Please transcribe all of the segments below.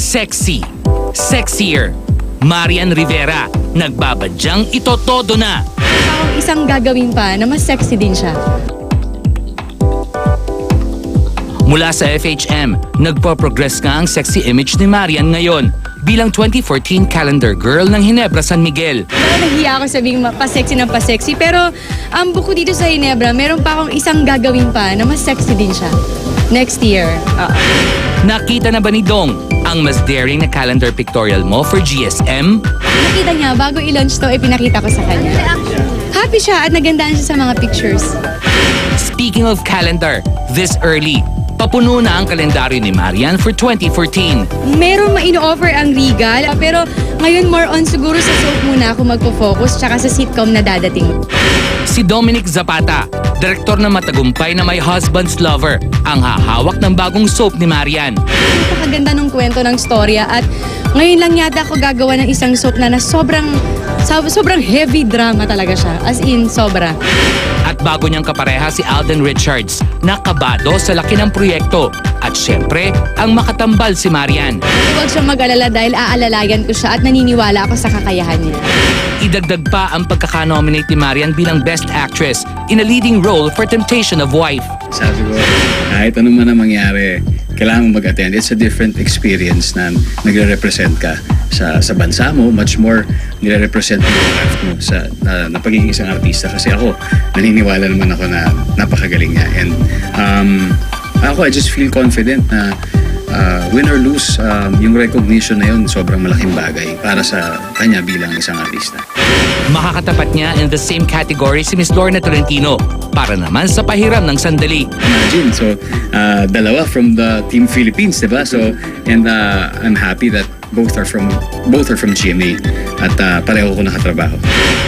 Sexy. Sexier. Marian Rivera. Nagbabadyang ito todo na. Parang isang gagawin pa na mas sexy din siya. Mula sa FHM, nagpo-progress nga ang sexy image ni Marian ngayon bilang 2014 calendar girl ng Ginebra San Miguel. Parang nahiya ako sabihin pa-sexy ng pa-sexy. Pero bukod dito sa Ginebra, meron pa akong isang gagawin pa na mas sexy din siya. Next year. Nakita na ba ni Dong ang mas daring na calendar pictorial mo for GSM? Nakita niya, bago i-launch to, pinakita ko sa kanya. Happy siya at nagandaan siya sa mga pictures. Speaking of calendar, this early, papuno na ang kalendaryo ni Marian for 2014. Meron ma-ino-offer ang Regal, pero ngayon more on siguro sa soap muna ako magpo-focus tsaka sa sitcom na dadating. Si Dominic Zapata, direktor ng matagumpay na My Husband's Lover, ang hahawak ng bagong soap ni Marian. Napakaganda ng kwento ng storya at ngayon lang yata ako gagawa ng isang soap na sobrang heavy drama talaga siya. As in, sobra. At bago niyang kapareha si Alden Richards, nakabado sa laki ng proyekto. At syempre, ang makatambal si Marian. Huwag siyang mag-alala dahil aalalayan ko siya at naniniwala ako sa kakayahan niya. Idagdag pa ang pagkakanominate ni Marian bilang Best Actress in a leading role for Temptation of Wife. Sabi ko, kahit ano man ang mangyari, kailangan mong mag-attend. It's a different experience na nagre-represent ka sa bansa mo. Much more nire-represent mo yung craft mo na pagiging isang artista. Kasi ako, naniniwala naman ako na napakagaling niya. And I just feel confident na win or lose, yung recognition na yun, sobrang malaking bagay para sa kanya bilang isang artista. Makakatapat niya in the same category si Miss Lorna Tolentino para naman sa pahiram ng sandali. Imagine, so dalawa from the Team Philippines, diba? So, and I'm happy that both are from GMA at pareho ko nakatrabaho.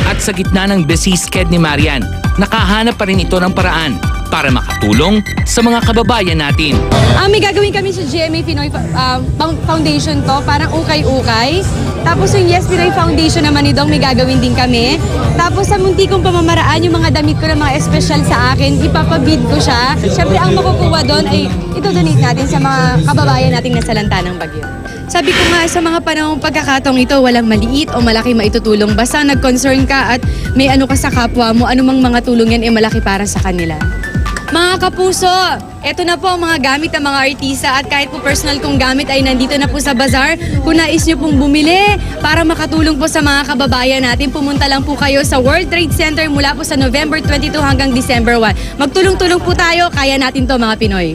At sa gitna ng busy sked ni Marian, nakahanap pa rin ito ng paraan para makatulong sa mga kababayan natin. May gagawin kami sa GMA Pinoy Foundation to, parang ukay-ukay. Tapos yung Yes Pinoy Foundation naman ni Dong, may gagawin din kami. Tapos sa munti kong pamamaraan, yung mga damit ko na mga espesyal sa akin, ipapabid ko siya. Siyempre ang makukuha doon ay ito-donate natin sa mga kababayan nating nasalanta ng bagyo. Sabi ko nga sa mga panahong pagkakataong ito, walang maliit o malaki maitutulong. Basta nag-concern ka at may ano ka sa kapwa mo, anumang mga tulong yan ay malaki para sa kanila. Mga kapuso, eto na po ang mga gamit ng mga artista at kahit po personal kong gamit ay nandito na po sa bazaar. Kung nais nyo pong bumili para makatulong po sa mga kababayan natin, pumunta lang po kayo sa World Trade Center mula po sa November 22 hanggang December 1. Magtulong-tulong po tayo, kaya natin to mga Pinoy.